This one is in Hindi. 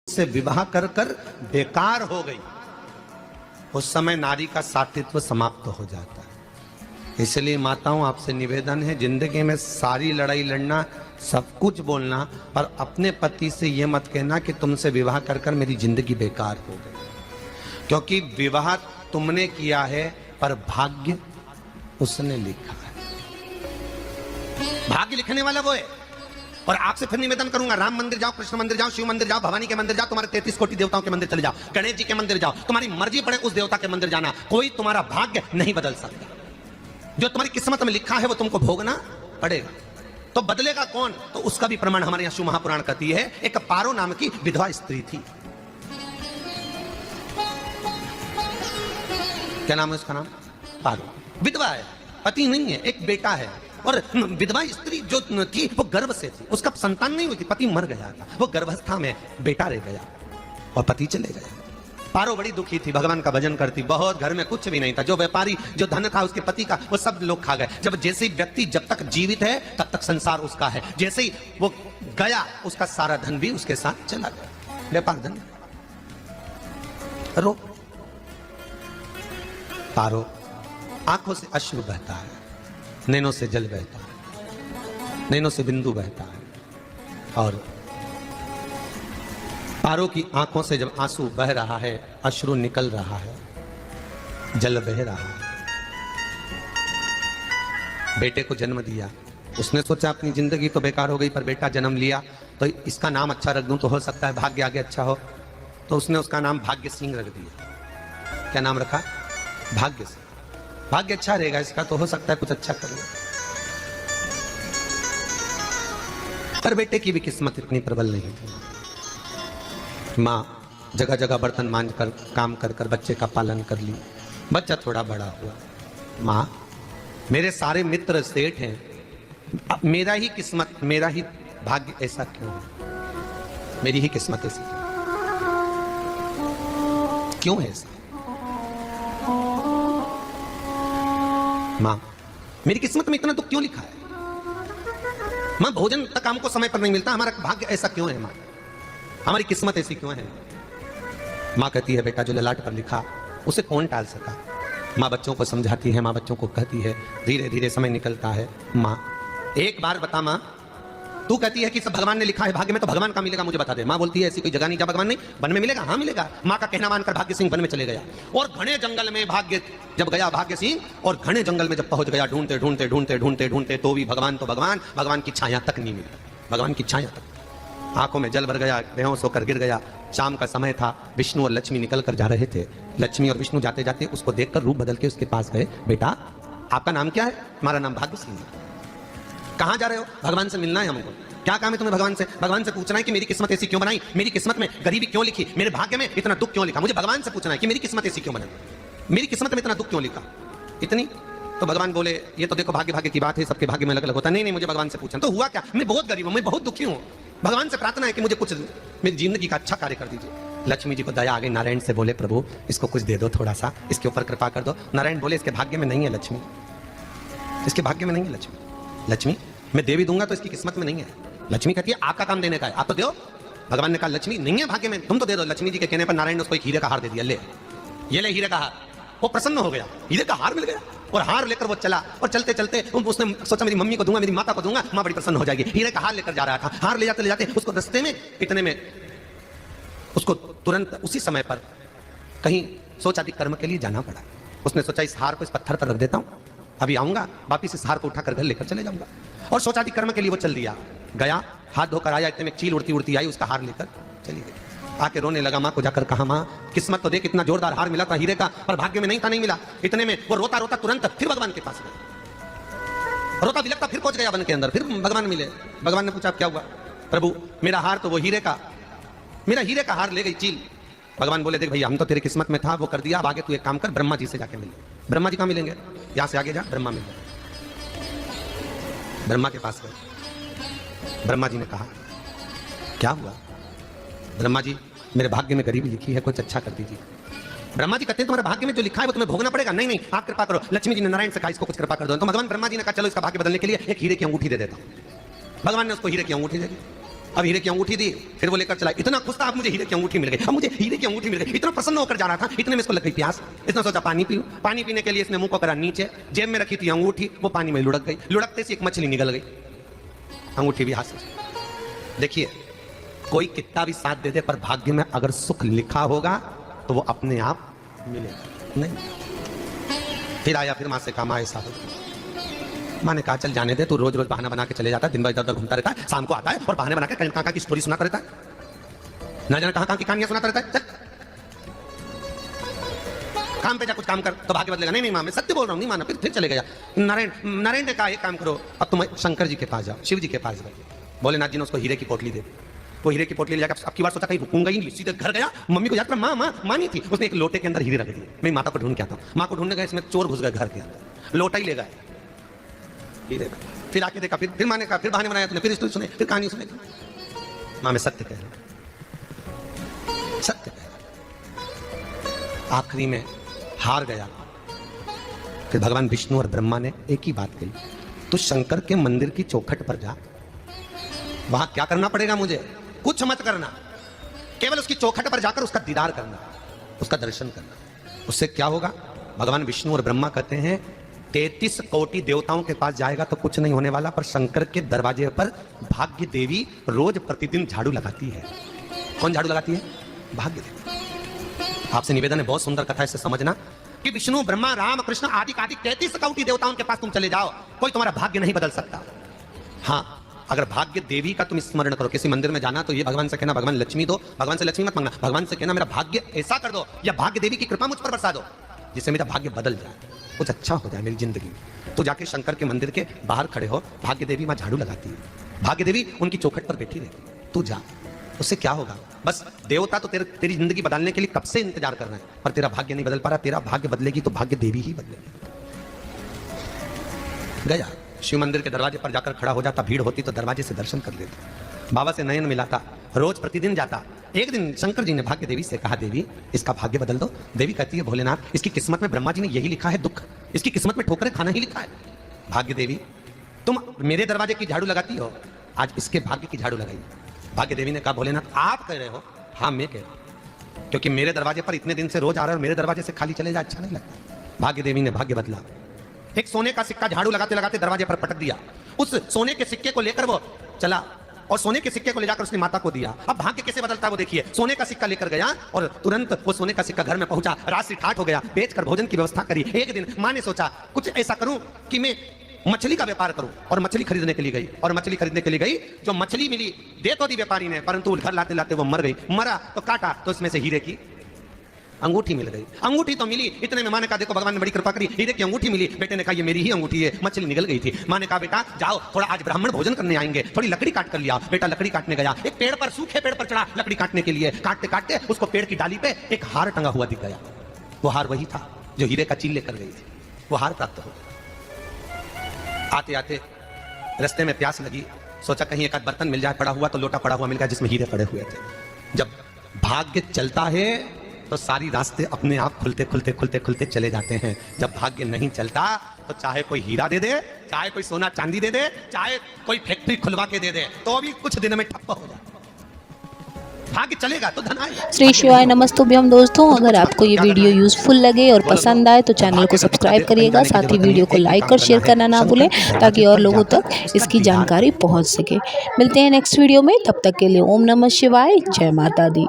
से विवाह कर कर बेकार हो गई, उस समय नारी का सातित्व समाप्त हो जाता है। इसलिए माताओं, आपसे निवेदन है, जिंदगी में सारी लड़ाई लड़ना, सब कुछ बोलना, पर अपने पति से यह मत कहना कि तुमसे विवाह कर कर मेरी जिंदगी बेकार हो गई, क्योंकि विवाह तुमने किया है पर भाग्य उसने लिखा है। भाग्य लिखने वाला वो है। और आपसे फिर निवेदन करूंगा, राम मंदिर जाओ, कृष्ण मंदिर जाओ, शिव मंदिर जाओ, भवानी के मंदिर जाओ, तुम्हारे 33 कोटि देवताओं के मंदिर चले जाओ, गणेश जी के मंदिर जाओ, तुम्हारी मर्जी पड़े उस देवता के मंदिर जाना, कोई तुम्हारा भाग्य नहीं बदल सकता। जो तुम्हारी किस्मत में लिखा है वो तुमको भोगना पड़ेगा। तो बदलेगा कौन? तो उसका भी प्रमाण हमारे यहां शिव महापुराण कहती है। एक पारो नाम की विधवा स्त्री थी। क्या नाम है उसका? नाम पारो। विधवा है, पति नहीं है, एक बेटा है। और विधवा स्त्री जो थी वो गर्भ से थी, उसका संतान नहीं हुई थी, पति मर गया था, वो गर्भावस्था में बेटा रह गया और पति चले गए। पारो बड़ी दुखी थी, भगवान का भजन करती बहुत, घर में कुछ भी नहीं था, जो व्यापारी जो धन था उसके पति का वो सब लोग खा गए। जब जैसे ही व्यक्ति जब तक जीवित है तब तक संसार उसका है, जैसे ही वो गया उसका सारा धन भी उसके साथ चला गया, व्यापार धन। रो पारो, आंखों से अश्रु बहता है, नैनों से जल बहता है, नैनों से बिंदु बहता है, और पारो की आंखों से जब आंसू बह रहा है, अश्रु निकल रहा है, जल बह रहा है। बेटे को जन्म दिया, उसने सोचा अपनी जिंदगी तो बेकार हो गई, पर बेटा जन्म लिया तो इसका नाम अच्छा रख दूं तो हो सकता है भाग्य आगे अच्छा हो। तो उसने उसका नाम भाग्य सिंह रख दिया। क्या नाम रखा? भाग्य सिंह। भाग्य अच्छा रहेगा इसका, तो हो सकता है कुछ अच्छा कर ले। पर बेटे की भी किस्मत इतनी प्रबल नहीं थी। माँ जगह जगह बर्तन मांझ कर काम कर कर बच्चे का पालन कर ली। बच्चा थोड़ा बड़ा हुआ, माँ मेरे सारे मित्र सेठ हैं, अब मेरा ही किस्मत, मेरा ही भाग्य ऐसा क्यों है? मेरी ही किस्मत ऐसी क्यों है? ऐसा माँ, मेरी किस्मत में इतना दुख क्यों लिखा है? माँ, भोजन तक हमको समय पर नहीं मिलता, हमारा भाग्य ऐसा क्यों है? माँ, हमारी किस्मत ऐसी क्यों है? माँ कहती है, बेटा जो ललाट पर लिखा उसे कौन टाल सका। माँ बच्चों को समझाती है, माँ बच्चों को कहती है, धीरे धीरे समय निकलता है। माँ एक बार बता, माँ तू कहती है कि सब भगवान ने लिखा है भाग्य में, तो भगवान का मिलेगा मुझे बता दे। माँ बोलती है, ऐसी कोई जगह नहीं जहाँ भगवान नहीं, वन में मिलेगा। हाँ मिलेगा। माँ का कहना मानकर भाग्य सिंह वन में चले गया, और घने जंगल में भाग्य जब गया भाग्य सिंह, और घने जंगल में जब पहुंच गया, ढूंढते ढूंढते ढूंढते ढूंढते ढूंढते तो भी भगवान, तो भगवान की छाया तक नहीं मिली। भगवान की छाया तक, आंखों में जल भर गया, बेहोश होकर गिर गया। शाम का समय था, विष्णु और लक्ष्मी निकल कर जा रहे थे। लक्ष्मी और विष्णु जाते जाते उसको देखकर रूप बदल के उसके पास गए। बेटा आपका नाम क्या है? हमारा नाम भाग्य सिंह है। कहाँ जा रहे हो? भगवान से मिलना है हमको। क्या काम है तुम्हें भगवान से? भगवान से पूछना है कि मेरी किस्मत ऐसी क्यों बनाई, मेरी किस्मत में गरीबी क्यों लिखी, मेरे भाग्य में इतना दुख क्यों लिखा। मुझे भगवान से पूछना है कि मेरी किस्मत ऐसी क्यों बनाई, मेरी किस्मत में इतना दुख क्यों लिखा। इतनी तो भगवान बोले, ये तो देखो भाग्य भाग्य की बात है, सबके भाग्य में अलग अलग होता है। नहीं नहीं, मुझे भगवान से पूछना। तो हुआ क्या? मैं बहुत गरीब हूँ, मैं बहुत दुखी हूँ, भगवान से प्रार्थना है कि मुझे कुछ मेरी जिंदगी का अच्छा कार्य कर दीजिए। लक्ष्मी जी को दया आ गई, नारायण से बोले, प्रभु इसको कुछ दे दो, थोड़ा सा इसके ऊपर कृपा कर दो। नारायण बोले, इसके भाग्य में नहीं है लक्ष्मी, इसके भाग्य में नहीं है लक्ष्मी। लक्ष्मी मैं देवी दूंगा तो इसकी किस्मत में नहीं है। लक्ष्मी कहती है, आपका काम देने का है, आप तो दो। भगवान ने कहा, लक्ष्मी नहीं है भाग्य में, तुम तो दे दो। लक्ष्मी जी के कहने पर नारायण ने उसको एक हीरे का हार दे दिया। ले ये ले हीरे का हार। वो प्रसन्न हो गया, हीरे का हार मिल गया, और हार लेकर वो चला। और चलते चलते उसने सोचा, मेरी मम्मी को दूंगा, मेरी माता को दूंगा, माँ बड़ी प्रसन्न हो जाएगी। हीरे का हार लेकर जा रहा था। हार ले जाते उसको रास्ते में इतने में उसको तुरंत उसी समय पर कहीं सोचादि कर्म के लिए जाना पड़ा। उसने सोचा, इस हार को इस पत्थर पर रख देता हूँ, अभी आऊंगा वापिस इस हार को उठाकर घर लेकर चले जाऊंगा। और सोचादि कर्म के लिए वो चल दिया, गया, हाथ धोकर आया, इतने में चील उड़ती उड़ती आई, उसका हार लेकर चली गई। आके रोने लगा, माँ को जाकर कहा, माँ किस्मत तो देख, इतना जोरदार हार मिला था हीरे का, पर भाग्य में नहीं था, नहीं मिला। इतने में वो रोता रोता तुरंत फिर भगवान के पास गया, रोता बिलखता फिर पहुंच गया वन के अंदर। फिर भगवान मिले। भगवान ने पूछा, क्या हुआ? प्रभु मेरा हार तो वो हीरे का, मेरा हीरे का हार ले गई चील। भगवान बोले, देख भैया, हम तो तेरी किस्मत में था, वो कर दिया, अब आगे तू एक काम कर, ब्रह्मा जी से जाके मिल। ब्रह्मा जी कहाँ मिलेंगे? यहाँ से आगे जा, ब्रह्मा मिल गए। ब्रह्मा के पास गए। ब्रह्मा जी ने कहा, क्या हुआ? ब्रह्मा जी, मेरे भाग्य में गरीबी लिखी है, कुछ अच्छा कर दीजिए। ब्रह्मा जी कहते हैं, तुम्हारे भाग्य में जो लिखा है वो तुम्हें भोगना पड़ेगा। नहीं नहीं, आप कृपा करो। लक्ष्मी जी ने नारायण से कहा, इसको कुछ कृपा कर दो। तो भगवान ब्रह्मा जी ने कहा, चलो इसका भाग्य बदलने के लिए एक हीरे की अंगूठी दे देता हूं। भगवान ने उसको हीरे की अंगूठी दे दी। अब हीरे की अंगूठी दी, फिर वो लेकर चला, इतना खुश था अब मुझे हीरे की अंगूठी मिल गई, अब मुझे हीरे की अंगूठी मिल गई, इतना प्रसन्न होकर जा रहा था, इतने में इसको लग गई प्यास। इसने सोचा पानी पीऊं, पानी पीने के लिए इसने मुंह को करा नीचे, जेब में रखी थी अंगूठी, वो पानी में लुढ़क गई, लुढ़कते से एक मछली निकल गई, अंगूठी भी हाथ से। देखिए, कोई कितना भी साथ दे दे, पर भाग्य में अगर सुख लिखा होगा तो वो अपने आप मिलेगा नहीं। फिर आया, फिर मां से कहा मां ऐसा हो, मां ने कहा चल जाने दे, तू रोज रोज बहाना बना के चले जाता है, दिन भर इधर उधर घूमता रहता है, शाम को आता है और बहाने बना के कहीं कहां की स्टोरी सुनाता रहता है, ना जाने कहां की कहानियां सुनाता रहता है, चल काम पे जा, कुछ काम कर तो भाग्य बदलेगा। नहीं मां, मैं सत्य बोल रहा हूं, नहीं माना, फिर चले गया। नारायण ने कहा एक काम करो, अब तुम शंकर जी के पास जाओ, शिव जी के पास गए, भोलेनाथ जी ने उसको हीरे की पोटली दे, वो हीरे की पोटली ले जाकर अब की बार सोचा कहीं रुकूंगा ही नहीं, सीधे घर गया, मम्मी को याद कर, मां नहीं थी, उसने एक लोटे के अंदर हीरे रख दिए, मैं माता को ढूंढ के आता हूं, मां को ढूंढने गए, इसमें चोर घुस गए घर के अंदर, लोटा ही ले गए हीरे। फिर आके देखा, फिर मां ने कहा, फिर बहाने बनाया तुमने, फिर स्टोरी सुने, फिर कहानी सुने, मां मैं सत्य कह रहा हूं, सत्य कह रहा। आखिरी में हार गया। फिर भगवान विष्णु और ब्रह्मा ने एक ही बात कही, तू शंकर के मंदिर की चौखट पर जा, वहां क्या करना पड़ेगा मुझे, कुछ मत करना, केवल उसकी चौखट पर जाकर उसका दीदार करना, उसका दर्शन करना। उससे क्या होगा, भगवान विष्णु और ब्रह्मा कहते हैं 33 कोटि देवताओं के पास जाएगा तो कुछ नहीं होने वाला, पर शंकर के दरवाजे पर भाग्य देवी रोज प्रतिदिन झाड़ू लगाती है। कौन झाड़ू लगाती है, भाग्य देवी। आपसे निवेदन है, बहुत सुंदर कथा, इसे समझना कि विष्णु ब्रह्मा राम कृष्ण आदि 33 कोटि देवताओं के पास तुम चले जाओ, कोई तुम्हारा भाग्य नहीं बदल सकता। हाँ, अगर भाग्य देवी का तुम स्मरण करो, किसी मंदिर में जाना तो ये भगवान से कहना भगवान लक्ष्मी दो, भगवान से लक्ष्मी मत मांगना, भगवान से कहना मेरा भाग्य ऐसा कर दो, या भाग्य देवी की कृपा मुझ पर बरसा दो जिससे मेरा भाग्य बदल जाए, कुछ अच्छा हो जाए मेरी जिंदगी में। तो जाके शंकर के मंदिर के बाहर खड़े हो, भाग्य देवी वहां झाड़ू लगाती है, भाग्य देवी उनकी चौखट पर बैठी रहती है, तू जा, उससे क्या होगा, बस देवता तो तेरी जिंदगी बदलने के लिए कब से इंतजार कर रहे हैं, पर तेरा भाग्य नहीं बदल पा रहा, तेरा भाग्य बदलेगी तो भाग्य देवी ही बदलेगी। गया, शिव मंदिर के दरवाजे पर जाकर खड़ा हो जाता, भीड़ होती तो दरवाजे से दर्शन कर लेता, बाबा से नयन मिलाता, रोज प्रतिदिन जाता। एक दिन शंकर जी ने भाग्य देवी से कहा, देवी इसका भाग्य बदल दो। देवी कहती है, भोलेनाथ इसकी किस्मत में ब्रह्मा जी ने यही लिखा है दुख, इसकी किस्मत में ठोकरें खाना ही लिखा है। भाग्य देवी तुम मेरे दरवाजे की झाड़ू लगाती हो, आज इसके भाग्य की झाड़ू लगाई। भाग्य देवी ने कहा, भोलेनाथ आप कह रहे हो, हाँ मैं कह रहा हूं, क्योंकि मेरे दरवाजे पर इतने दिन से रोज आ रहे हो, मेरे दरवाजे से खाली चले जाए अच्छा नहीं लगता। भाग्य देवी ने भाग्य बदला, एक सोने का सिक्का झाड़ू लगाते लगाते दरवाजे पर पटक दिया, उस सोने के सिक्के को लेकर वो चला और सोने के सिक्के को ले जाकर उसने माता को दिया। अब भाग्य कैसे बदलता है वो देखिए, सोने का सिक्का लेकर गया और तुरंत वो सोने का सिक्का घर में पहुंचा, रात से ठाठ हो गया, बेचकर भोजन की व्यवस्था करी। एक दिन मां ने सोचा कुछ ऐसा करूं कि मैं मछली का व्यापार करूं, और मछली खरीदने के लिए गई, और मछली खरीदने के लिए गई, जो मछली मिली दे तो दी व्यापारी ने, परंतु घर लाते लाते वो मर गई। मरा तो काटा तो इसमें से हीरे की अंगूठी मिल गई। अंगूठी तो मिली, इतने में मां ने कहा देखो भगवान ने बड़ी कृपा करी, हीरे की अंगूठी मिली। बेटे ने कहा ये मेरी ही अंगूठी है, मछली निकल गई थी। मां ने कहा बेटा जाओ, थोड़ा आज ब्राह्मण भोजन करने आएंगे, थोड़ी लकड़ी काट कर लिया। बेटा लकड़ी काटने गया, एक पेड़ पर, सूखे पेड़ पर चढ़ा लकड़ी काटने के लिए, काटते काटते उसको पेड़ की डाली पे एक हार टंगा हुआ दिख गया। वो हार वही था जो हीरे का चील लेकर गई थी, वो हार प्राप्त हो गया। आते आते रास्ते में प्यास लगी, सोचा कहीं एक आध बर्तन मिल जाए, पड़ा हुआ तो लोटा पड़ा हुआ मिल गया जिसमें हीरे पड़े हुए थे। जब भाग्य चलता है तो सारी रास्ते अपने आप खुलते खुलते खुलते खुलते चले जाते हैं। जब भाग्य नहीं चलता तो चाहे कोई हीरा दे दे, चाहे कोई सोना चांदी दे दे, चाहे कोई फैक्ट्री खुलवा के दे दे, तो भी कुछ दिन में ठप्प हो जाता। भाग्य चलेगा तो धन आएगा। श्री शिवाय नमस्तुभ्यम। दोस्तों अगर आपको ये वीडियो यूजफुल लगे और पसंद आए तो चैनल को सब्सक्राइब करिएगा, साथ ही वीडियो को लाइक और शेयर करना ना भूलें ताकि और लोगों तक इसकी जानकारी पहुंच सके। मिलते हैं नेक्स्ट वीडियो में, तब तक के लिए ओम नमः शिवाय, जय माता दी।